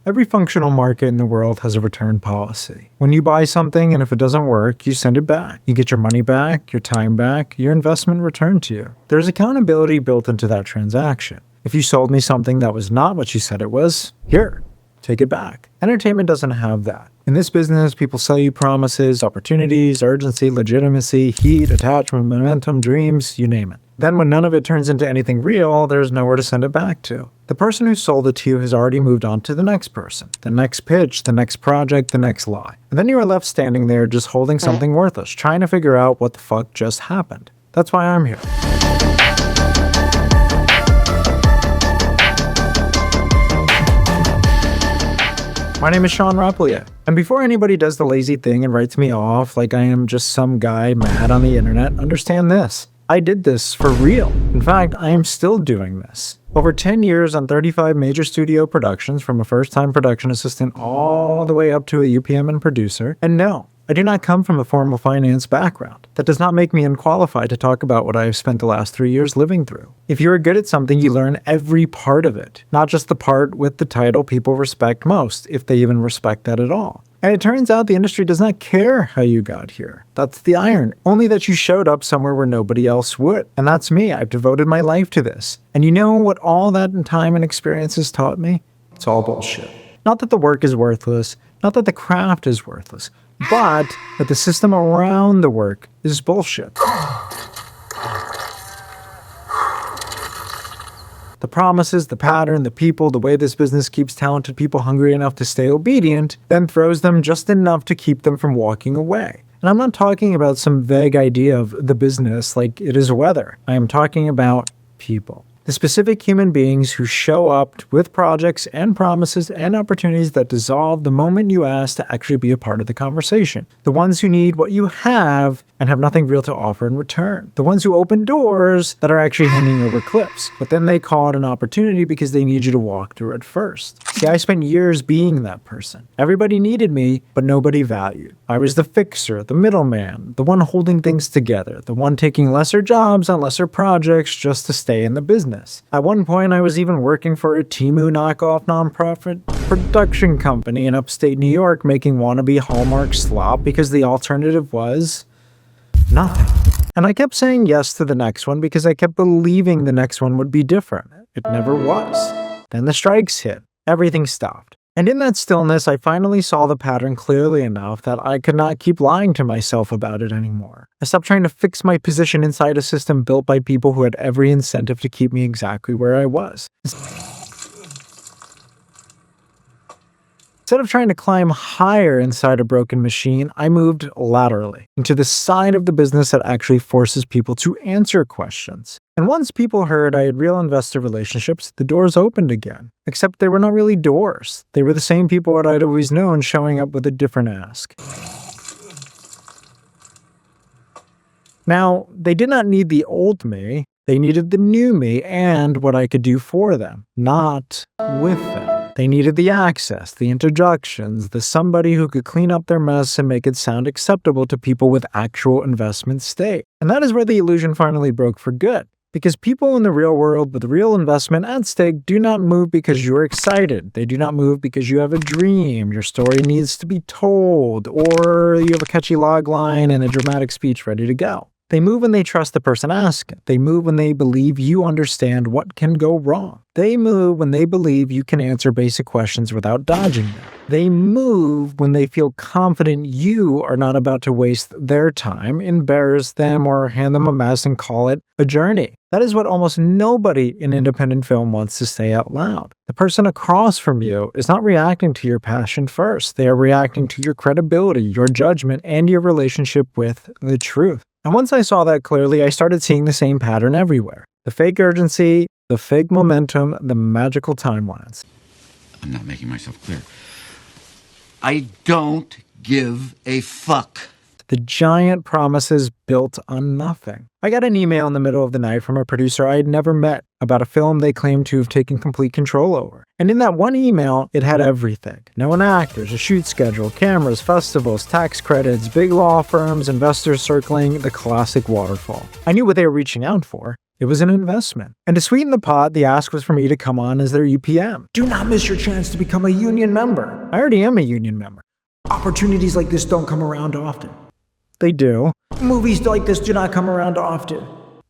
Every functional market in the world has a return policy. When you buy something and if it doesn't work, you send it back. You get your money back, your time back, your investment returned to you. There's accountability built into that transaction. If you sold me something that was not what you said it was, here, take it back. Entertainment doesn't have that. In this business, people sell you promises, opportunities, urgency, legitimacy, heat, attachment, momentum, dreams, you name it. Then when none of it turns into anything real, there's nowhere to send it back to. The person who sold it to you has already moved on to the next person, the next pitch, the next project, the next lie. And then you are left standing there just holding something worthless, trying to figure out what the fuck just happened. That's why I'm here. My name is Sean Rapelier, and before anybody does the lazy thing and writes me off like I am just some guy mad on the internet, understand this. I did this for real. In fact, I am still doing this. Over 10 years on 35 major studio productions, from a first-time production assistant all the way up to a UPM and producer. And no, I do not come from a formal finance background. That does not make me unqualified to talk about what I have spent the last 3 years living through. If you are good at something, you learn every part of it, not just the part with the title people respect most, if they even respect that at all. And it turns out the industry does not care how you got here. That's the iron. Only that you showed up somewhere where nobody else would. And that's me. I've devoted my life to this. And you know what all that time and experience has taught me? It's all bullshit. Not that the work is worthless, not that the craft is worthless, but that the system around the work is bullshit. The promises, the pattern, the people, the way this business keeps talented people hungry enough to stay obedient, then throws them just enough to keep them from walking away. And I'm not talking about some vague idea of the business like it is weather. I am talking about people. The specific human beings who show up with projects and promises and opportunities that dissolve the moment you ask to actually be a part of the conversation. The ones who need what you have and have nothing real to offer in return. The ones who open doors that are actually hanging over cliffs, but then they call it an opportunity because they need you to walk through it first. See, I spent years being that person. Everybody needed me, but nobody valued. I was the fixer, the middleman, the one holding things together, the one taking lesser jobs on lesser projects just to stay in the business. At one point, I was even working for a Temu knockoff nonprofit production company in upstate New York making wannabe Hallmark slop because the alternative was nothing. And I kept saying yes to the next one because I kept believing the next one would be different. It never was. Then the strikes hit. Everything stopped. And in that stillness, I finally saw the pattern clearly enough that I could not keep lying to myself about it anymore. I stopped trying to fix my position inside a system built by people who had every incentive to keep me exactly where I was. Instead of trying to climb higher inside a broken machine, I moved laterally into the side of the business that actually forces people to answer questions. And once people heard I had real investor relationships, the doors opened again. Except they were not really doors. They were the same people that I'd always known showing up with a different ask. Now, they did not need the old me. They needed the new me and what I could do for them, not with them. They needed the access, the introductions, the somebody who could clean up their mess and make it sound acceptable to people with actual investment stake. And that is where the illusion finally broke for good. Because people in the real world with real investment at stake do not move because you're excited. They do not move because you have a dream, your story needs to be told, or you have a catchy log line and a dramatic speech ready to go. They move when they trust the person asking. They move when they believe you understand what can go wrong. They move when they believe you can answer basic questions without dodging them. They move when they feel confident you are not about to waste their time, embarrass them, or hand them a mess and call it a journey. That is what almost nobody in independent film wants to say out loud. The person across from you is not reacting to your passion first. They are reacting to your credibility, your judgment, and your relationship with the truth. And once I saw that clearly, I started seeing the same pattern everywhere. The fake urgency, the fake momentum, the magical timelines. I'm not making myself clear. I don't give a fuck. The giant promises built on nothing. I got an email in the middle of the night from a producer I had never met about a film they claimed to have taken complete control over. And in that one email, it had everything. Known actors, a shoot schedule, cameras, festivals, tax credits, big law firms, investors circling, the classic waterfall. I knew what they were reaching out for. It was an investment. And to sweeten the pot, the ask was for me to come on as their UPM. Do not miss your chance to become a union member. I already am a union member. Opportunities like this don't come around often. They do. Movies like this do not come around often.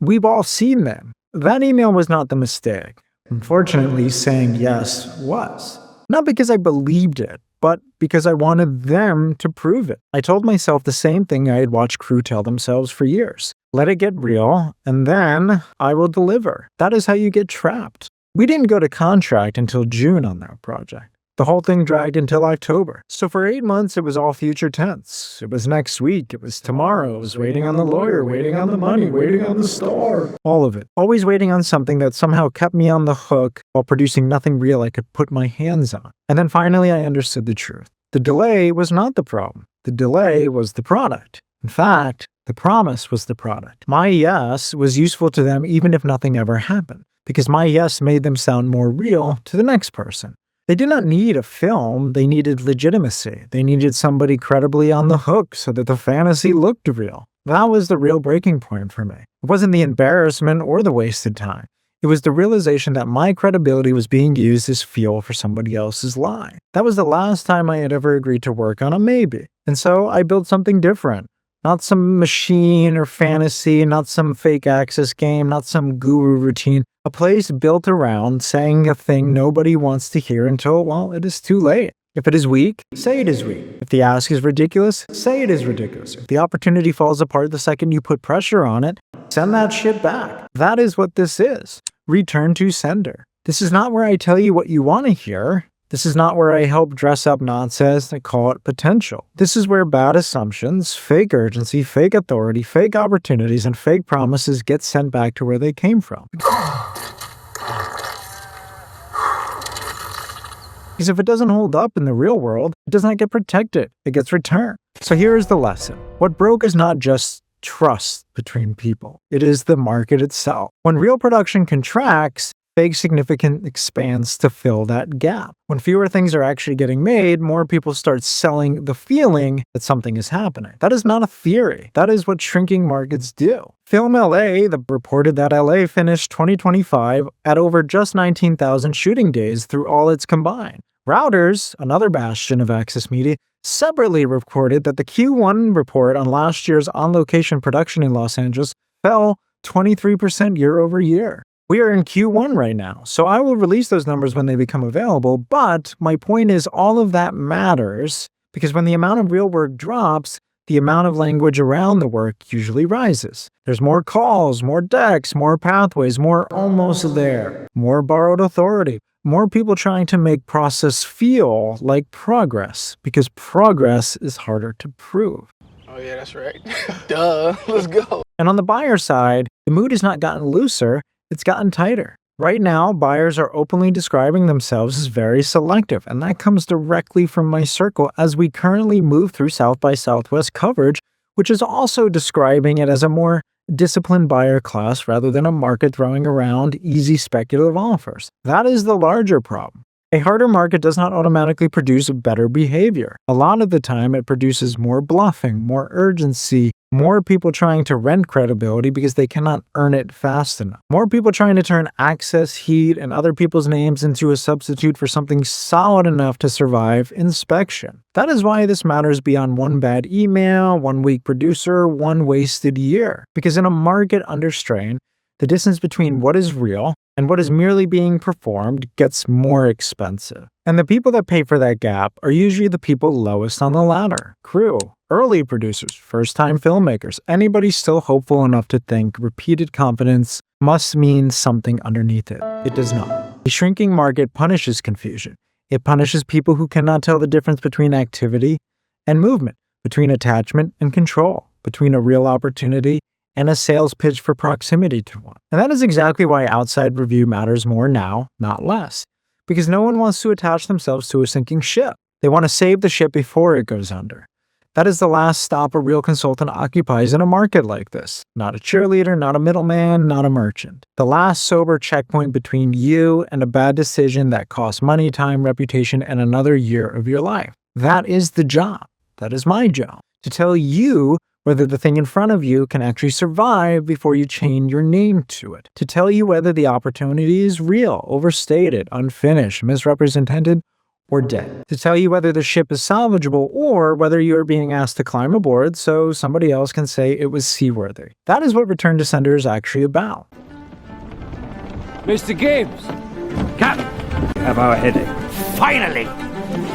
We've all seen them. That email was not the mistake. Unfortunately, saying yes was. Not because I believed it, but because I wanted them to prove it. I told myself the same thing I had watched crew tell themselves for years. Let it get real, and then I will deliver. That is how you get trapped. We didn't go to contract until June on that project. The whole thing dragged until October. So for 8 months, it was all future tense. It was next week. It was tomorrow. It was waiting on the lawyer, waiting on the money, waiting on the star. All of it. Always waiting on something that somehow kept me on the hook while producing nothing real I could put my hands on. And then finally, I understood the truth. The delay was not the problem. The delay was the product. In fact, the promise was the product. My yes was useful to them even if nothing ever happened, because my yes made them sound more real to the next person. They did not need a film, they needed legitimacy. They needed somebody credibly on the hook so that the fantasy looked real. That was the real breaking point for me. It wasn't the embarrassment or the wasted time. It was the realization that my credibility was being used as fuel for somebody else's lie. That was the last time I had ever agreed to work on a maybe. And so I built something different. Not some machine or fantasy, not some fake access game, not some guru routine. A place built around saying a thing nobody wants to hear until, well, it is too late. If it is weak, say it is weak. If the ask is ridiculous, say it is ridiculous. If the opportunity falls apart the second you put pressure on it, send that shit back. That is what this is. Return to sender. This is not where I tell you what you want to hear. This is not where I help dress up nonsense and call it potential. This is where bad assumptions, fake urgency, fake authority, fake opportunities, and fake promises get sent back to where they came from. Because if it doesn't hold up in the real world, it does not get protected. It gets returned. So here is the lesson. What broke is not just trust between people. It is the market itself. When real production contracts, fake significance expands to fill that gap. When fewer things are actually getting made, more people start selling the feeling that something is happening. That is not a theory. That is what shrinking markets do. Film LA reported that LA finished 2025 at over just 19,000 shooting days through all its combined. Routers, another bastion of access media, separately reported that the Q1 report on last year's on-location production in Los Angeles fell 23% year over year. We are in Q1 right now, so I will release those numbers when they become available, but my point is all of that matters because when the amount of real work drops, the amount of language around the work usually rises. There's more calls, more decks, more pathways, more almost there, more borrowed authority, more people trying to make process feel like progress because progress is harder to prove. Oh yeah, that's right. Duh, let's go. And on the buyer side, the mood has not gotten looser, it's gotten tighter. Right now, buyers are openly describing themselves as very selective, and that comes directly from my circle as we currently move through South by Southwest coverage, which is also describing it as a more disciplined buyer class rather than a market throwing around easy speculative offers. That is the larger problem. A harder market does not automatically produce better behavior. A lot of the time, it produces more bluffing, more urgency, more people trying to rent credibility because they cannot earn it fast enough. More people trying to turn access, heat, and other people's names into a substitute for something solid enough to survive inspection. That is why this matters beyond one bad email, one weak producer, one wasted year. Because in a market under strain, the distance between what is real and what is merely being performed gets more expensive. And the people that pay for that gap are usually the people lowest on the ladder. Crew, early producers, first-time filmmakers, anybody still hopeful enough to think repeated confidence must mean something underneath it. It does not. A shrinking market punishes confusion. It punishes people who cannot tell the difference between activity and movement, between attachment and control, between a real opportunity and a sales pitch for proximity to one. And that is exactly why outside review matters more now, not less. Because no one wants to attach themselves to a sinking ship. They want to save the ship before it goes under. That is the last stop a real consultant occupies in a market like this. Not a cheerleader, not a middleman, not a merchant. The last sober checkpoint between you and a bad decision that costs money, time, reputation, and another year of your life. That is the job. That is my job. To tell you whether the thing in front of you can actually survive before you chain your name to it, to tell you whether the opportunity is real, overstated, unfinished, misrepresented, or dead, to tell you whether the ship is salvageable or whether you are being asked to climb aboard so somebody else can say it was seaworthy. That is what Return to Sender is actually about. Mr. Gibbs! Captain! We have our headache. Finally!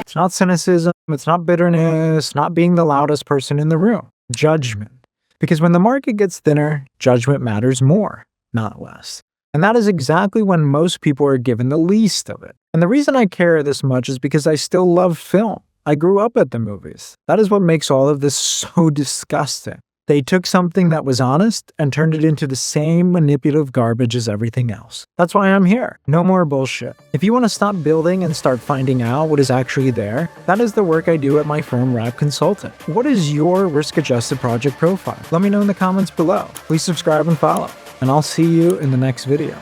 It's not cynicism, it's not bitterness, not being the loudest person in the room. Judgment. Because when the market gets thinner, judgment matters more, not less. And that is exactly when most people are given the least of it. And the reason I care this much is because I still love film. I grew up at the movies. That is what makes all of this so disgusting. They took something that was honest and turned it into the same manipulative garbage as everything else. That's why I'm here. No more bullshit. If you want to stop building and start finding out what is actually there, that is the work I do at my firm Rap Consultant. What is your risk-adjusted project profile? Let me know in the comments below. Please subscribe and follow. And I'll see you in the next video.